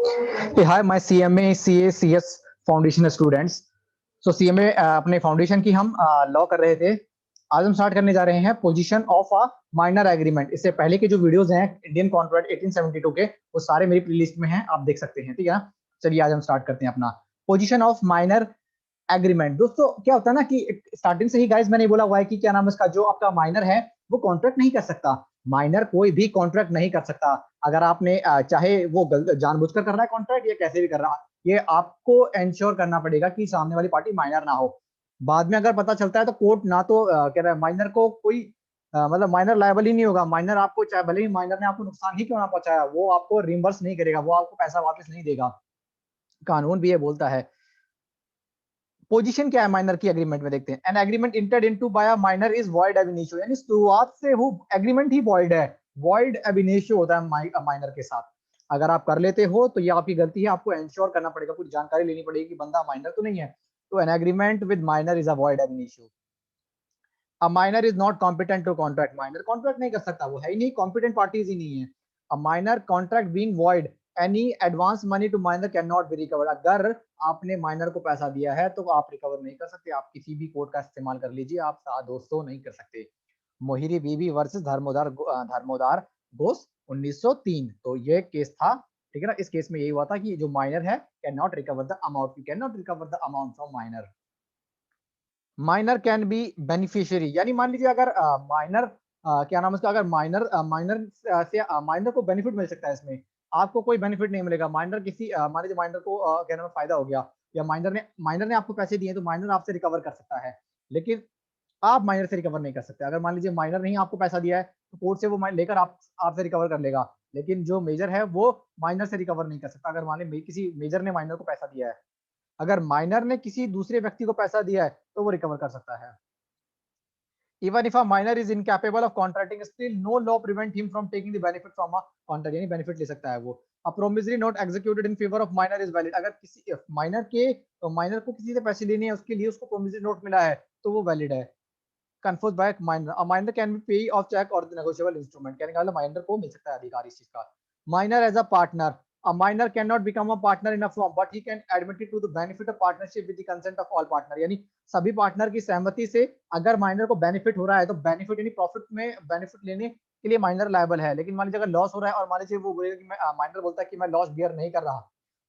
Hey, hi, my CMA, CA, CS foundation students. So CMA अपने foundation की हम law कर रहे थे। आज हम स्टार्ट करने जा रहे हैं position of a minor agreement. इससे पहले के जो वीडियोस हैं इंडियन कॉन्ट्रैक्ट 1872 के, वो सारे मेरी प्लेलिस्ट में हैं, आप देख सकते हैं। ठीक है ना। चलिए आज हम स्टार्ट करते हैं अपना पोजीशन ऑफ माइनर एग्रीमेंट। दोस्तों क्या होता है ना कि स्टार्टिंग से ही गाइस मैंने बोला हुआ है कि क्या नाम है इसका, जो आपका माइनर है वो कॉन्ट्रैक्ट नहीं कर सकता। माइनर कोई भी कॉन्ट्रैक्ट नहीं कर सकता। अगर आपने चाहे वो जानबूझकर कर रहा है कॉन्ट्रैक्ट या कैसे भी कर रहा है, ये आपको इंश्योर करना पड़ेगा कि सामने वाली पार्टी माइनर ना हो। बाद में अगर पता चलता है तो कोर्ट ना तो कह रहा है माइनर को कोई मतलब माइनर लायबल ही नहीं होगा। माइनर आपको चाहे भले ही माइनर ने आपको नुकसान ही क्यों ना पहुंचाया, वो आपको रिम्बर्स नहीं करेगा, वो आपको पैसा वापस नहीं देगा। कानून भी ये बोलता है। पोजीशन क्या है माइनर की एग्रीमेंट में, देखते हैं। An agreement entered into bye a minor is void ab initio, यानी शुरुआत से वो एग्रीमेंट ही वॉइड है। वॉइड एब इनिशियो होता है माइनर के साथ। अगर आप कर लेते हो तो ये आपकी गलती है, आपको इंश्योर करना पड़ेगा, पूरी जानकारी लेनी पड़ेगी कि बंदा माइनर तो नहीं है। तो an agreement with minor is a void ab initio. A minor is not competent to contract, minor contract नहीं कर सकता, वो है ही नहीं, कॉम्पिटेंट पार्टीज ही नहीं है। A minor contract being void, any advance money to minor can not be recovered. अगर आपने माइनर को पैसा दिया है तो आप रिकवर नहीं कर सकते। आप किसी भी कोड का इस्तेमाल कर लीजिए, आप दोस्तों नहीं कर सकते। मोहिरी बीबी वर्सेस धर्मोदार घोष 1903, तो ये केस था। ठीक है ना। इस केस में यही हुआ था कि जो माइनर है can not recover the amount, you can not recover the amount from minor. Minor can B beneficiary, यानी मान लीजिए अगर माइनर क्या नाम है उसका, अगर माइनर से माइनर को बेनिफिट मिल सकता है इसमें। आपको कोई बेनिफिट नहीं मिलेगा। माइनर किसी मान लीजिए माइनर को क्या नाम है फायदा हो गया, या माइनर ने आपको पैसे दिए तो माइनर आपसे रिकवर कर सकता है। लेकिन आप माइनर से रिकवर नहीं कर सकते। अगर मान लीजिए माइनर ने ही आपको पैसा दिया है तो कोर्ट से वो लेकर आपसे रिकवर कर लेगा। लेकिन जो मेजर है वो माइनर से रिकवर नहीं कर सकता। अगर मान लीजिए किसी मेजर ने माइनर को पैसा दिया है, अगर माइनर ने किसी दूसरे व्यक्ति को पैसा दिया है तो वो रिकवर कर सकता है। Even if a minor is incapable of contracting, still no law prevent him from taking the benefit from a contract, यानी benefit ले सकता है वो। A promissory note executed in favor of minor is valid, अगर किसी minor को किसी से पैसे लेने हैं, उसके लिए उसको promissory note मिला है तो वो वैलिड है। Conferred bye minor, a minor can B पे ऑफ चेक और नेगोशिएबल इंस्ट्रूमेंट, कहने का मतलब माइनर को मिल सकता है अधिकार इस चीज का। Minor as a partner, a minor can not become a partner in a firm but he can admit to the benefit of partnership with the consent of all partner, यानी सभी पार्टनर की सहमति से अगर माइनर को benefit हो रहा है तो बेनिफिट यानी प्रॉफिट में बेनिफिट लेने के लिए माइनर लायबल है। लेकिन मान लीजिए अगर लॉस हो रहा है और मान लीजिए वो बोलेगा कि मैं माइनर बोलता है कि मैं लॉस बियर नहीं कर रहा,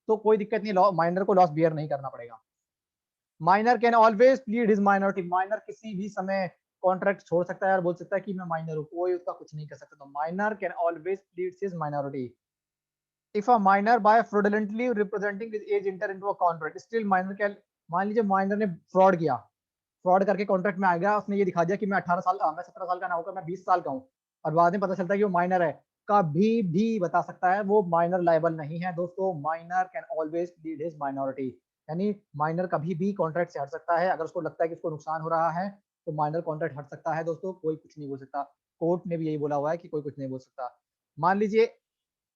तो कोई दिक्कत नहीं, माइनर को लॉस बियर नहीं करना पड़ेगा। Minor can always plead his minority, minor किसी भी समय कॉन्ट्रैक्ट छोड़ सकता है और बोल सकता है कि मैं माइनर हूं, कोई उसका कुछ नहीं कर सकता। तो minor can always plead his minority. If a minor by fraudulently representing his age enter into a contract, still minor can, मान लीजिए माइनर ने फ्रॉड किया, फ्रॉड करके कॉन्ट्रैक्ट में आ गया, उसने ये दिखा दिया कि मैं 18 साल मैं 17 साल का ना होकर मैं 20 साल का हूं, और बाद में पता चलता है कि वो माइनर है, कभी भी बता सकता है वो माइनर लायबल नहीं है। दोस्तों minor can always plead his minority, यानी माइनर कभी भी कॉन्ट्रैक्ट से हट सकता है। अगर उसको लगता है कि उसको नुकसान हो रहा है तो माइनर कॉन्ट्रैक्ट हट सकता है। दोस्तों कोई कुछ नहीं बोल सकता, कोर्ट ने भी यही बोला हुआ है कि कोई कुछ नहीं बोल सकता। मान लीजिए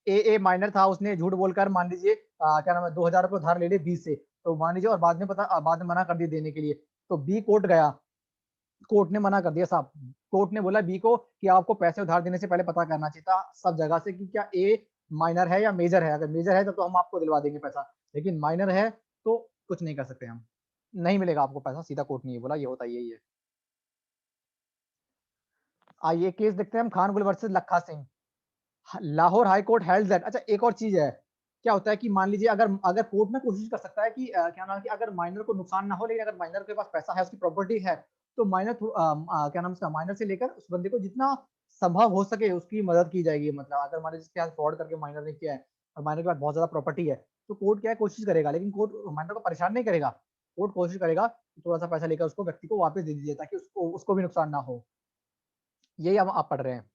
ए माइनर था, उसने झूठ बोलकर मान लीजिए क्या नाम है 2000 रुपये उधार ले लिए बी से, तो मान लीजिए और बाद में मना कर दिया देने के लिए, तो बी कोर्ट गया, कोर्ट ने मना कर दिया साहब। कोर्ट ने बोला बी को कि आपको पैसे उधार देने से पहले पता करना चाहिए था सब जगह से कि क्या ए माइनर है या मेजर है। अगर मेजर है तो हम आपको दिलवा देंगे पैसा, लेकिन माइनर है तो कुछ नहीं कर सकते हम, नहीं मिलेगा आपको पैसा, सीधा कोर्ट ने ये बोला, ये होता यही है। आइए केस देखते हैं हम, खान गुल वर्सेस लखा Singh. Lahore high court held that, अच्छा एक और चीज है, क्या होता है कि मान लीजिए अगर अगर कोर्ट में कोशिश कर सकता है कि क्या नाम है कि अगर माइनर को नुकसान ना हो, लेकिन अगर माइनर के पास पैसा है, उसकी प्रॉपर्टी है, तो माइनर क्या नाम है माइनर से लेकर उस बंदे को जितना संभव हो सके उसकी मदद की जाएगी। मतलब अगर मान लीजिए इसके फ्रॉड करके माइनर ने किया है और माइनर के पास बहुत ज्यादा प्रॉपर्टी है, तो कोर्ट क्या है कोशिश करेगा, लेकिन कोर्ट माइनर को परेशान नहीं करेगा। कोर्ट कोशिश करेगा कि थोड़ा सा पैसा लेकर उसको व्यक्ति को वापस दे दीजिए ताकि उसको उसको भी नुकसान ना हो। यही हम आप पढ़ रहे हैं।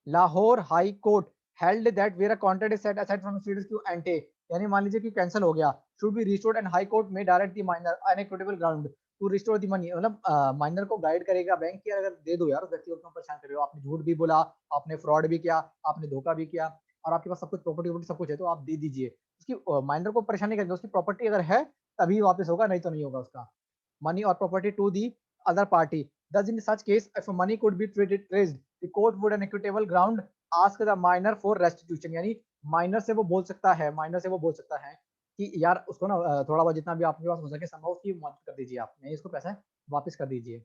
Lahore high court held that where a contract is set aside from status to ante, यानी मान लीजिए कि कैंसिल हो गया, should be restored and high court में direct the minor on equitable ground to restore the money, मतलब minor को guide करेगा बैंक की, अगर दे दो यार उस व्यक्ति को, तुम परेशान कर रहे हो, आपने झूठ भी बोला, आपने फ्रॉड भी किया, आपने धोखा भी किया, और आपके पास सब कुछ प्रॉपर्टी सब कुछ है, तो आप दे दीजिए। उसकी माइनर को परेशान नहीं करेंगे, उसकी प्रॉपर्टी अगर है तभी वापस होगा, नहीं तो नहीं होगा उसका। money or property to the other party. Thus, in such case, if money could be traced, the court would on equitable ground ask the minor for restitution, यानी माइनर से वो बोल सकता है, माइनर से वो बोल सकता है कि यार उसको ना थोड़ा बहुत जितना भी आपके पास हो सके संभव उसकी मदद कर दीजिए, आप नहीं इसको पैसा वापस कर दीजिए।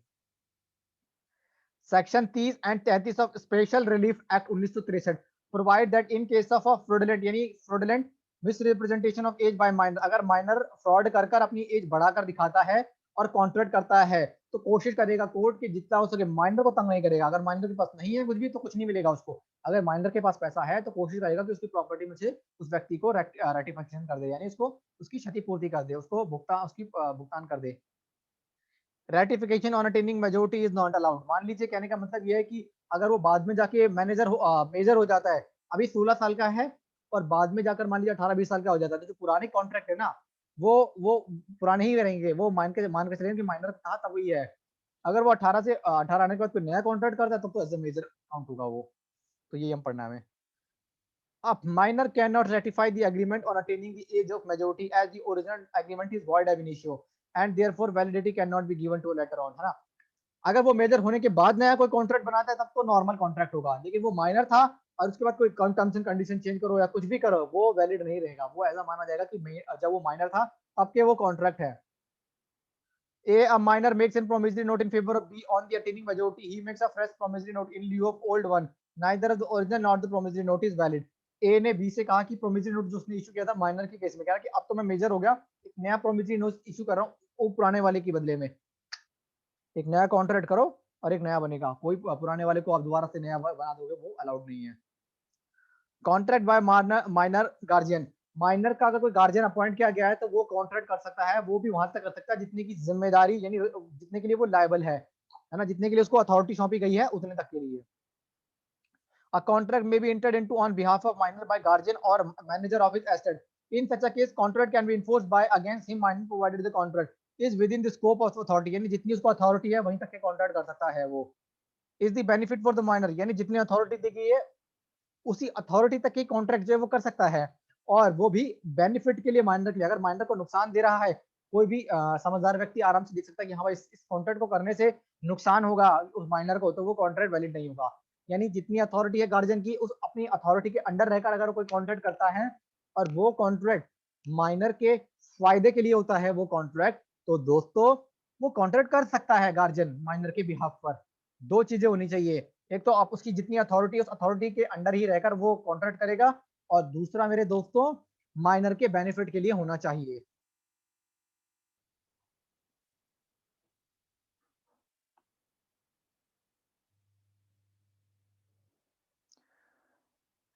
Section 30 and 33 of special relief act 1963 provide that in case of a fraudulent यानी fraudulent misrepresentation of age by minor, अगर माइनर फ्रॉड कर कर अपनी एज बढ़ाकर दिखाता है और कॉन्ट्रैक्ट करता है तो कोशिश करेगा कोर्ट की जितना हो सके माइनर को तंग नहीं करेगा। अगर माइनर के पास नहीं है कुछ भी तो कुछ नहीं मिलेगा उसको, अगर माइनर के पास पैसा है तो कोशिश करेगा कि उसकी प्रॉपर्टी में से उस व्यक्ति को रेटिफिकेशन कर दे, यानी उसको उसकी क्षतिपूर्ति कर दे, उसको भुगतान उसकी भुगतान कर दे। Ratification on attaining majority is not allowed, मान लीजिए कहने का मतलब ये है कि अगर वो बाद में जाके मेजर हो जाता है, अभी 16 साल का है और बाद में जाकर मान लीजिए 18-20 साल का हो जाता है, तो जो पुराने कॉन्ट्रैक्ट है ना वो पुराने ही रहेंगे, वो मान के चलेंगे कि माइनर था तब वही है। अगर वो 18 आने के बाद कोई नया कॉन्ट्रैक्ट करता है तब तो एज ए मेजर काउंट होगा वो। तो ये हम पढ़ना है हमें। A minor cannot ratify the agreement on attaining the age of majority as the original agreement is void ab initio and therefore validity cannot be given to a later on, है ना। अगर वो मेजर होने के बाद नया कोई contract बनाता है तब तो नॉर्मल कॉन्ट्रैक्ट होगा, लेकिन वो माइनर था और उसके बाद कोई टर्म्स एंड कंडीशन चेंज करो या कुछ भी करो वो वैलिड नहीं रहेगा, वो ऐसा माना जाएगा कि जब वो माइनर था तब के वो कॉन्ट्रैक्ट है। A minor makes a promissory note in favor of B on the attaining majority. He makes a fresh promissory note in lieu of old one. Neither of the original nor the promissory note is valid. A ने B से कहा कि promissory note जो उसने issue किया था minor के case में, कहा कि अब तो मैं मेजर हो गया, एक नया promissory note इशू कर रहा हूँ वो पुराने वाले के बदले में, एक नया कॉन्ट्रैक्ट करो और एक नया बनेगा, कोई पुराने वाले को आप दोबारा से नया बना दोगे वो अलाउड नहीं है। Contract by minor guardian, minor का अगर कोई गार्जियन अपॉइंट किया गया है तो वो कॉन्ट्रैक्ट कर सकता है, वो भी वहां तक कर सकता है जितने की जिम्मेदारी यानी जितने के लिए वो लायबल है ना, जितने के लिए उसको अथॉरिटी सौंपी गई है उतने तक के लिए। A contract may be entered into on behalf of minor by guardian or manager of his estate. In such a case, contract can be enforced by against him minor provided the contract is within the scope of authority, यानी जितनी उसको authority है वहीं तक के contract कर सकता है वो। Is the benefit for the minor, यानी जितनी अथॉरिटी दी गई है उसी अथॉरिटी तक की कॉन्ट्रैक्ट जो है वो कर सकता है, और वो भी बेनिफिट के लिए माइनर के लिए। अगर माइनर को नुकसान दे रहा है कोई भी समझदार व्यक्ति आराम से देख सकता है कि हाँ भाई इस कॉन्ट्रैक्ट को करने से नुकसान होगा उस माइनर को, तो वो कॉन्ट्रैक्ट वैलिड नहीं होगा। यानी जितनी अथॉरिटी है गार्जियन की उस अपनी अथॉरिटी के अंडर रहकर अगर कोई कॉन्ट्रैक्ट करता है और वो कॉन्ट्रैक्ट माइनर के फायदे के लिए होता है वो कॉन्ट्रैक्ट, तो दोस्तों वो कॉन्ट्रैक्ट कर सकता है गार्जियन माइनर के बिहाफ पर। दो चीजें होनी चाहिए, एक तो आप उसकी जितनी अथॉरिटी उस अथॉरिटी के अंडर ही रहकर वो कॉन्ट्रैक्ट करेगा, और दूसरा मेरे दोस्तों माइनर के बेनिफिट के लिए होना चाहिए।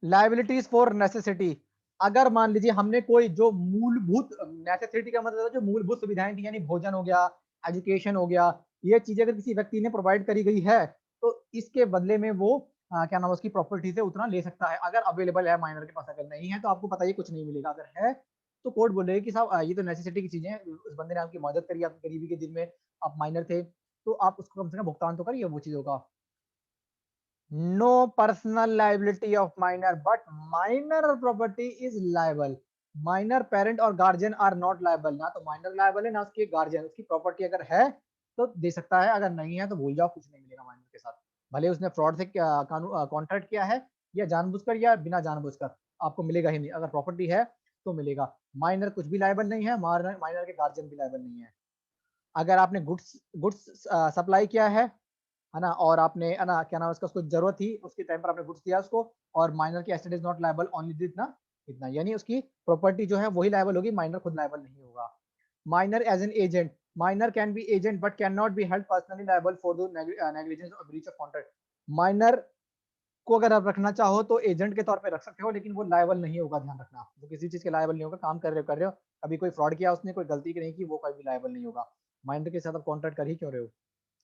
लाइबिलिटीज फॉर नेसेसिटी, अगर मान लीजिए हमने कोई जो मूलभूत नेसेसिटी का मतलब जो मूलभूत सुविधाएं थी यानी भोजन हो गया, एजुकेशन हो गया, ये चीजें अगर किसी व्यक्ति ने प्रोवाइड करी गई है तो इसके बदले में वो क्या नाम उसकी प्रॉपर्टी से उतना ले सकता है, अगर अवेलेबल है माइनर के पास। अगर नहीं है तो आपको पता ही कुछ नहीं मिलेगा, अगर है तो कोर्ट बोलेगी कि साहब ये तो नेसेसिटी की चीजें हैं, उस बंदे ने आपकी मदद करी आपकी गरीबी के दिन में, आप माइनर थे तो आप उसको कम से कम भुगतान तो करिए वो चीजों का। No personal liability of minor, but minor property is liable. Minor parent और guardian are not liable, ना तो minor liable है ना उसके guardian, उसकी प्रॉपर्टी अगर है तो दे सकता है, अगर नहीं है तो भूल जाओ कुछ नहीं मिलेगा माइनर के साथ, भले उसने फ्रॉड से कानून कॉन्ट्रैक्ट किया है या जानबूझकर या बिना जानबूझकर, आपको मिलेगा ही नहीं, अगर प्रॉपर्टी है तो मिलेगा। माइनर कुछ भी लायबल नहीं है, माइनर के गार्जियन भी लायबल नहीं है। अगर आपने गुड्स गुड्स सप्लाई किया है ना, और आपने है ना क्या नाम उसका उसको जरूरत थी उसके टाइम पर आपने गुड्स दिया उसको, और माइनर की asset is not liable only इतना इतना, यानी उसकी प्रॉपर्टी जो है वही लायबल होगी, माइनर खुद लायबल नहीं होगा। Minor as an agent, minor can be agent but can not be held personally liable for the negligence और ब्रीच ऑफ कॉन्ट्रैक्ट। माइनर को अगर आप रखना चाहो तो एजेंट के तौर पे रख सकते हो, लेकिन वो लायबल नहीं होगा, ध्यान रखना वो किसी चीज के लायबल नहीं होगा, काम कर रहे हो अभी कोई फ्रॉड किया उसने कोई गलती नहीं की वो कोई भी लायबल नहीं होगा। माइनर के साथ आप कॉन्ट्रैक्ट कर ही क्यों रहे हो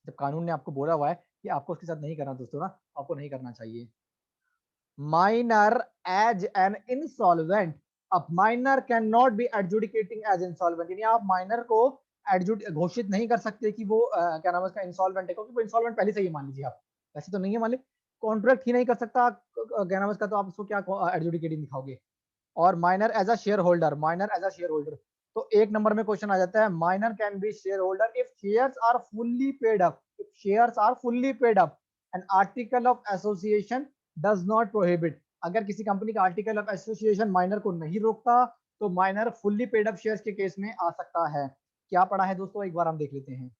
जब कानून ने आपको बोला हुआ है कि आपको उसके साथ नहीं करना, दोस्तों ना आपको नहीं करना चाहिए। माइनर एज एन इंसॉल्वेंट, अब minor can not be adjudicating as insolvent, यानी आप माइनर को घोषित नहीं कर सकते कि वो क्या नाम है उसका इंसॉल्वेंट है, क्योंकि वो इंसॉल्वेंट पहले से ही मान लीजिए आप, ऐसे तो नहीं है, मान ली कॉन्ट्रैक्ट ही नहीं कर सकता क्या नाम है उसका, तो आप उसको क्या एडजुडिकेटिंग दिखाओगे। और minor as a share holder, minor as a share holder, तो एक नंबर में क्वेश्चन आ जाता है, minor can be share holder if shares are fully paid up, if shares are fully paid up an article of association does not prohibit, अगर किसी company का article of association minor को नहीं रोकता तो minor fully paid up shares के case में आ सकता है। क्या पढ़ा है दोस्तों, एक बार हम देख लेते हैं।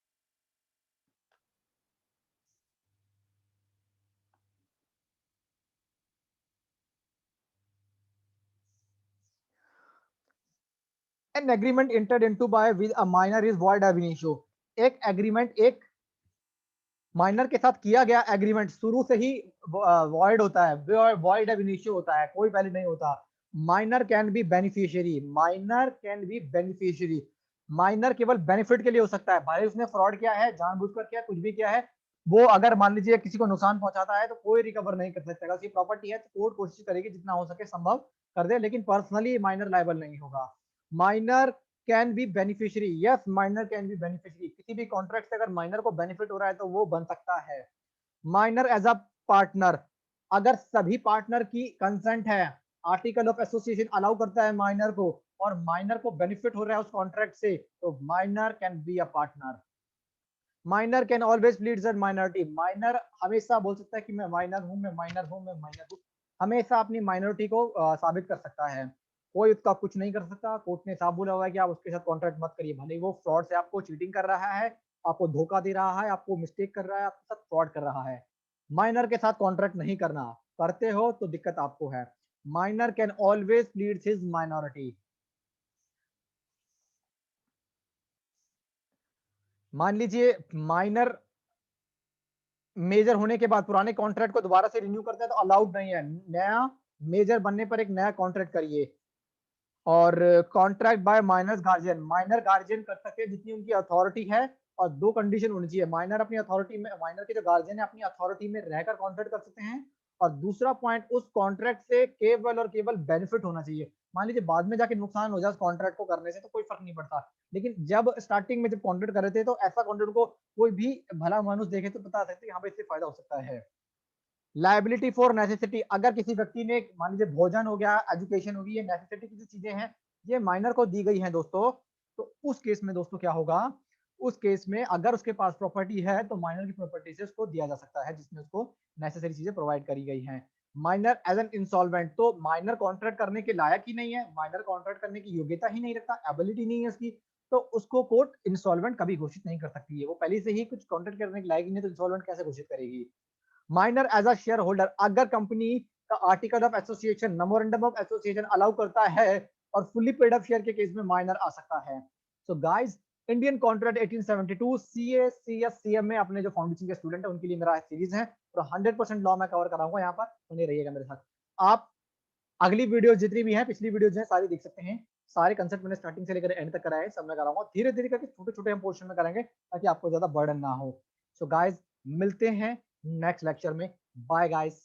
An agreement entered into bye with a minor is void ab initio। एक एग्रीमेंट एक माइनर के साथ किया गया एग्रीमेंट शुरू से ही वॉइड होता है, वॉइड ab initio होता है, कोई वैलिड नहीं होता। Minor can B beneficiary, minor can B beneficiary, minor केवल बेनिफिट के लिए हो सकता है, भाई उसने फ्रॉड किया है, जानबूझकर किया, कुछ भी किया है, वो अगर मान लीजिए किसी को नुकसान पहुंचाता है तो कोई रिकवर नहीं कर सकता। अगर उसकी प्रॉपर्टी है तो कोर्ट कोशिश करेगी जितना हो सके संभव कर दे, लेकिन पर्सनली माइनर लायबल नहीं होगा। Minor can B beneficiary, yes minor can B beneficiary, किसी भी कॉन्ट्रैक्ट से अगर माइनर को बेनिफिट हो रहा है तो वो बन सकता है। माइनर एज अ पार्टनर, अगर सभी पार्टनर की कंसेंट है, आर्टिकल ऑफ एसोसिएशन अलाउ करता है माइनर को और माइनर को बेनिफिट हो रहा है उस कॉन्ट्रैक्ट से, तो minor can be a partner. Minor can always plead as minority, minor हमेशा बोल सकता है कि मैं माइनर हूं, मैं माइनर हूं, मैं माइनर हूं, हमेशा अपनी माइनॉरिटी को साबित कर सकता है। कोई उसका कुछ नहीं कर सकता। कोर्ट ने साफ बोला हुआ है कि आप उसके साथ कॉन्ट्रैक्ट मत करिए, भले वो फ्रॉड से आपको चीटिंग कर रहा है, आपको धोखा दे रहा है, आपको मिस्टेक कर रहा है, आपके साथ फ्रॉड कर रहा है। माइनर के साथ कॉन्ट्रैक्ट नहीं करना, करते हो तो दिक्कत आपको है। Minor can always plead his minority. मान लीजिए माइनर मेजर होने के बाद पुराने कॉन्ट्रैक्ट को दोबारा से रिन्यू करते हैं तो अलाउड नहीं है। नया मेजर बनने पर एक नया कॉन्ट्रैक्ट करिए। और contract by minor guardian, minor guardian कर सकते हैं जितनी उनकी अथॉरिटी है, और दो कंडीशन होनी चाहिए, माइनर अपनी अथॉरिटी में, माइनर के जो गार्जियन है अपनी अथॉरिटी में रहकर कॉन्ट्रैक्ट कर सकते हैं, और दूसरा पॉइंट उस कॉन्ट्रैक्ट से केवल और केवल बेनिफिट होना चाहिए। मान लीजिए बाद में जाके नुकसान हो जाए उस कॉन्ट्रैक्ट को करने से तो कोई फर्क नहीं पड़ता, लेकिन जब स्टार्टिंग में जब कॉन्ट्रैक्ट कर रहे थे तो ऐसा कॉन्ट्रैक्ट को कोई भी भला मानुस देखे तो बता सकते हैं यहाँ पे इससे फायदा हो सकता है। लाइबिलिटी फॉर नेसेसिटी, अगर किसी व्यक्ति ने मान लीजिए भोजन हो गया, एजुकेशन होगी, ये नेसेसिटी की जो चीजें हैं ये माइनर को दी गई हैं दोस्तों, तो उस केस में दोस्तों क्या होगा, उस केस में अगर उसके पास प्रॉपर्टी है तो माइनर की प्रॉपर्टी से उसको दिया जा सकता है जिसमें उसको नेसेसरी चीजें प्रोवाइड करी गई हैं। माइनर एज एन इंसॉल्वेंट, तो माइनर कॉन्ट्रैक्ट करने के लायक ही नहीं है, माइनर कॉन्ट्रैक्ट करने की योग्यता ही नहीं रखता, एबिलिटी नहीं है उसकी, तो उसको कोर्ट इंसॉल्वेंट कभी घोषित नहीं कर सकती है। वो पहले से ही कुछ कॉन्ट्रैक्ट करने के लायक ही नहीं तो इंसॉल्वेंट कैसे घोषित करेगी। Minor as a share holder, अगर कंपनी का article of association, memorandum of association allow करता है और फुल्ली पेड अप शेयर के केस में माइनर आ सकता है। So guys, Indian contract 1872 CA CS CM में अपने जो फाउंडेशन के स्टूडेंट है उनके लिए मेरा सीरीज है और 100% लॉ में कवर कराऊंगा, यहाँ पर बने रहिएगा मेरे साथ। आप अगली वीडियो जितनी भी है, पिछली वीडियो है सारी देख सकते हैं, सारे कंसेप्ट मैंने स्टार्टिंग से लेकर एंड तक कराए, सब मैं कराऊंगा, धीरे धीरे करके छोटे छोटे हम पोर्शन में करेंगे ताकि आपको ज्यादा बर्डन ना हो। सो गाइस, मिलते हैं नेक्स्ट लेक्चर में। Bye guys.